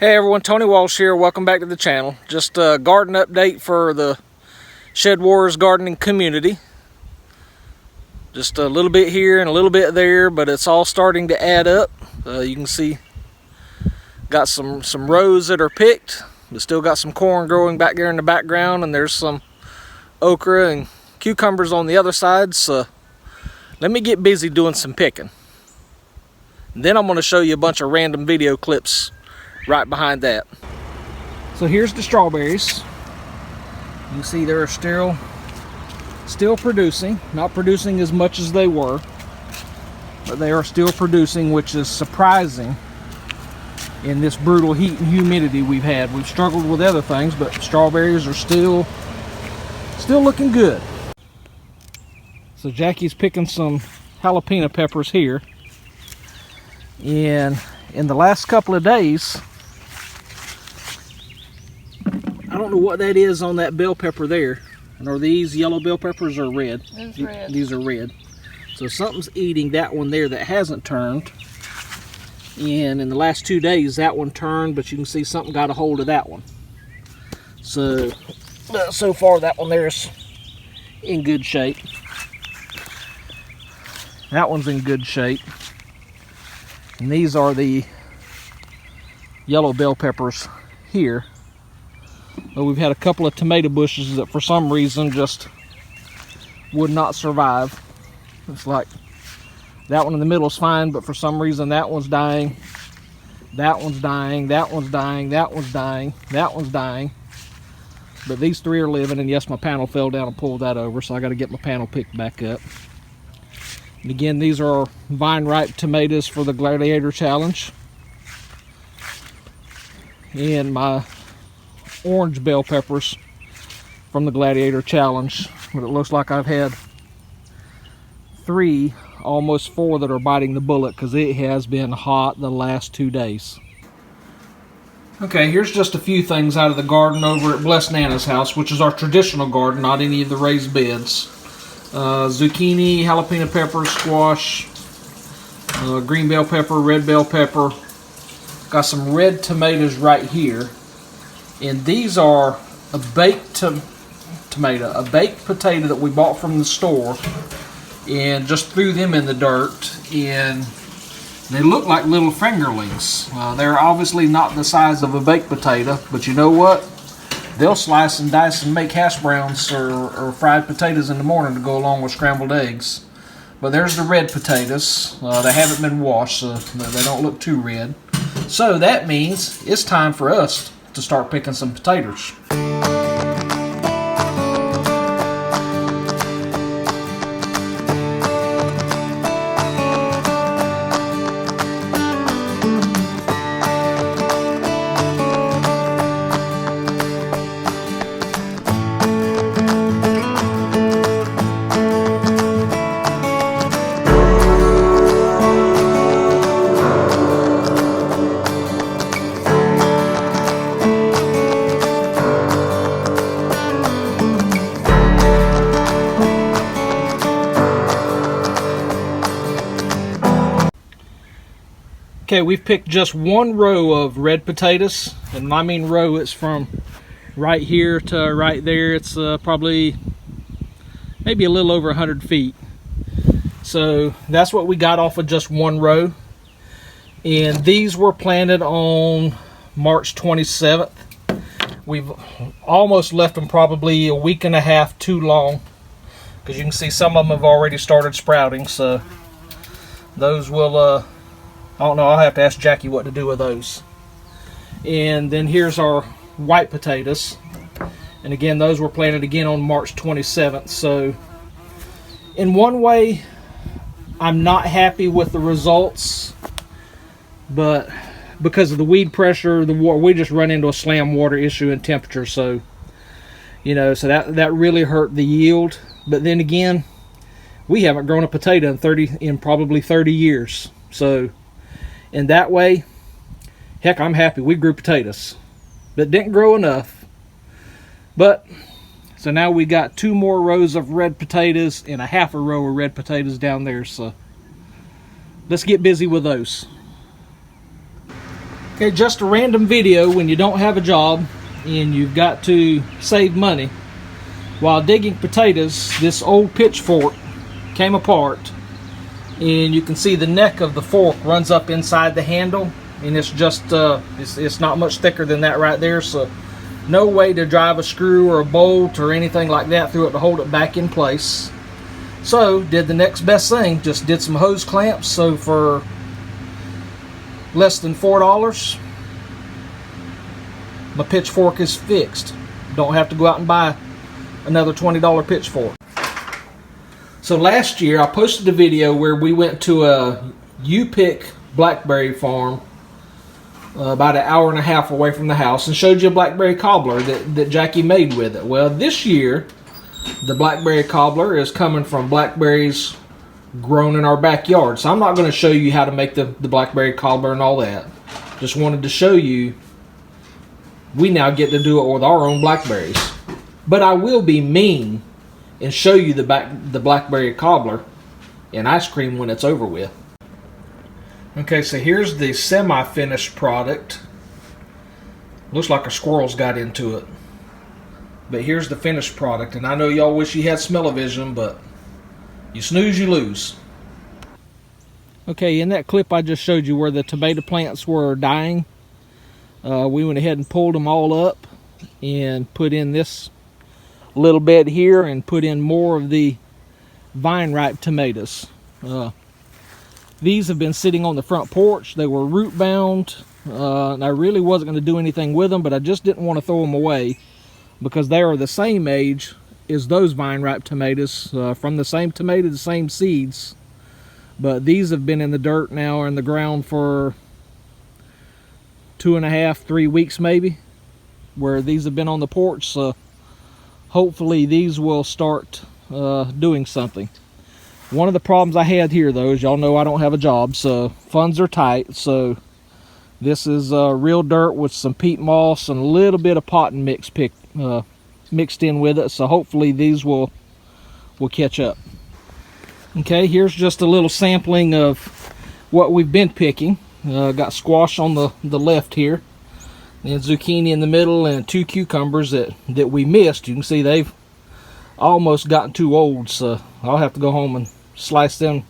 Hey everyone, Tony Walsh here. Welcome back to the channel. Just a garden update for the SHEDWARS gardening community. Just a little bit here and a little bit there, but it's all starting to add up. You can see got some rows that are picked. We still got some corn growing back there in the background, and there's some okra and cucumbers on the other side. So let me get busy doing some picking. And then I'm going to show you a bunch of random video clips right behind that. So here's the strawberries. You can see they're still producing, not producing as much as they were, but they are still producing, which is surprising in this brutal heat and humidity we've had. We've struggled with other things, but strawberries are still looking good. So Jackie's picking some jalapeno peppers here, and in the last couple of days, I don't know what that is on that bell pepper there. And are these yellow bell peppers or red? Red. These are red. So something's eating that one there that hasn't turned. And in the last 2 days, that one turned, but you can see something got a hold of that one. So far that one there's in good shape. That one's in good shape. And these are the yellow bell peppers here. But we've had a couple of tomato bushes that for some reason just would not survive. It's like that one in the middle is fine, but for some reason that one's dying, that one's dying, that one's dying, that one's dying, that one's dying. But these three are living, and yes, my panel fell down and pulled that over, so I got to get my panel picked back up. And again, these are vine ripe tomatoes for the Gladiator Challenge. And my orange bell peppers from the Gladiator Challenge. But it looks like I've had 3, almost 4 that are biting the bullet, because it has been hot the last 2 days. Okay, here's just a few things out of the garden over at Blessed Nana's house, which is our traditional garden, not any of the raised beds. Zucchini, jalapeno pepper, squash, green bell pepper, red bell pepper. Got some red tomatoes right here. And these are a baked tomato, a baked potato that we bought from the store, and just threw them in the dirt, and they look like little fingerlings. They're obviously not the size of a baked potato, but you know what? They'll slice and dice and make hash browns or fried potatoes in the morning to go along with scrambled eggs. But there's the red potatoes. They haven't been washed, so they don't look too red. So that means it's time for us to start picking some potatoes. Okay, we've picked just one row of red potatoes, and when I mean row, it's from right here to right there. It's probably maybe a little over 100 feet. So that's what we got off of just one row. And these were planted on March 27th. We've almost left them probably a week and a half too long, because you can see some of them have already started sprouting. So those will I don't know, I'll have to ask Jackie what to do with those. And then here's our white potatoes. And again, those were planted again on March 27th. So in one way, I'm not happy with the results, but because of the weed pressure, the water, we just run into a slam water issue and temperature. So, you know, so that really hurt the yield. But then again, we haven't grown a potato in probably 30 years. So in that way, heck, I'm happy we grew potatoes, but didn't grow enough. But so now we got 2 more rows of red potatoes and a half a row of red potatoes down there. So let's get busy with those. Okay, just a random video when you don't have a job and you've got to save money. While digging potatoes, this old pitchfork came apart, and you can see the neck of the fork runs up inside the handle, and it's just it's not much thicker than that right there, so no way to drive a screw or a bolt or anything like that through it to hold it back in place. So did the next best thing, just did some hose clamps. So for less than $4, my pitchfork is fixed. Don't have to go out and buy another $20 pitchfork. So last year I posted a video where we went to a U-pick Blackberry farm about an hour and a half away from the house and showed you a blackberry cobbler that Jackie made with it. Well, this year the blackberry cobbler is coming from blackberries grown in our backyard. So I'm not going to show you how to make the blackberry cobbler and all that. Just wanted to show you we now get to do it with our own blackberries. But I will be mean and show you the blackberry cobbler and ice cream when it's over with. Okay, so here's the semi-finished product. Looks like a squirrel's got into it. But here's the finished product, and I know y'all wish you had smell-o-vision, but you snooze, you lose. Okay, in that clip I just showed you where the tomato plants were dying, we went ahead and pulled them all up and put in this little bed here and put in more of the vine-ripe tomatoes. These have been sitting on the front porch. They were root bound, and I really wasn't going to do anything with them, but I just didn't want to throw them away because they are the same age as those vine-ripe tomatoes, from the same tomato, the same seeds. But these have been in the dirt now or in the ground for 2.5, 3 weeks maybe, where these have been on the porch. So hopefully these will start doing something. One of the problems I had here, though, is y'all know I don't have a job, so funds are tight. So this is real dirt with some peat moss and a little bit of potting mix mixed in with it. So hopefully these will catch up. Okay, here's just a little sampling of what we've been picking. Got squash on the left here, and zucchini in the middle, and 2 cucumbers that we missed. You can see they've almost gotten too old, so I'll have to go home and slice them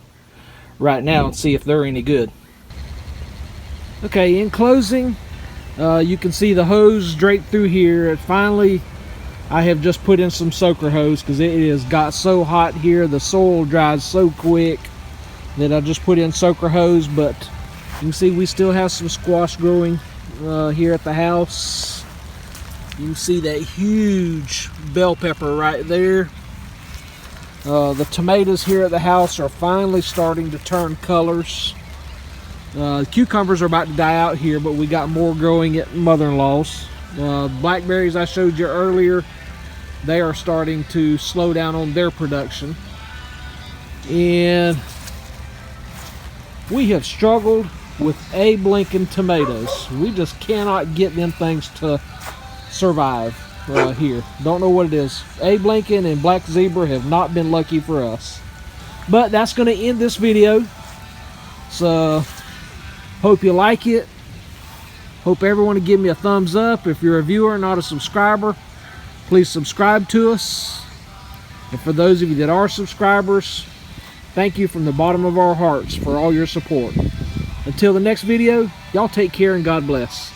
right now and see if they're any good. Okay, in closing, you can see the hose draped through here. And finally, I have just put in some soaker hose because it has got so hot here. The soil dries so quick that I just put in soaker hose. But you can see we still have some squash growing here at the house. You can see that huge bell pepper right there. The tomatoes here at the house are finally starting to turn colors. Cucumbers are about to die out here, but we got more growing at mother-in-law's. Blackberries I showed you earlier, they are starting to slow down on their production. And we have struggled with Abe Lincoln tomatoes. We just cannot get them things to survive here. Don't know what it is. Abe Lincoln and Black Zebra have not been lucky for us. But that's going to end this video. So hope you like it. Hope everyone will give me a thumbs up. If you're a viewer, not a subscriber, please subscribe to us. And for those of you that are subscribers, thank you from the bottom of our hearts for all your support. Until the next video, y'all take care and God bless.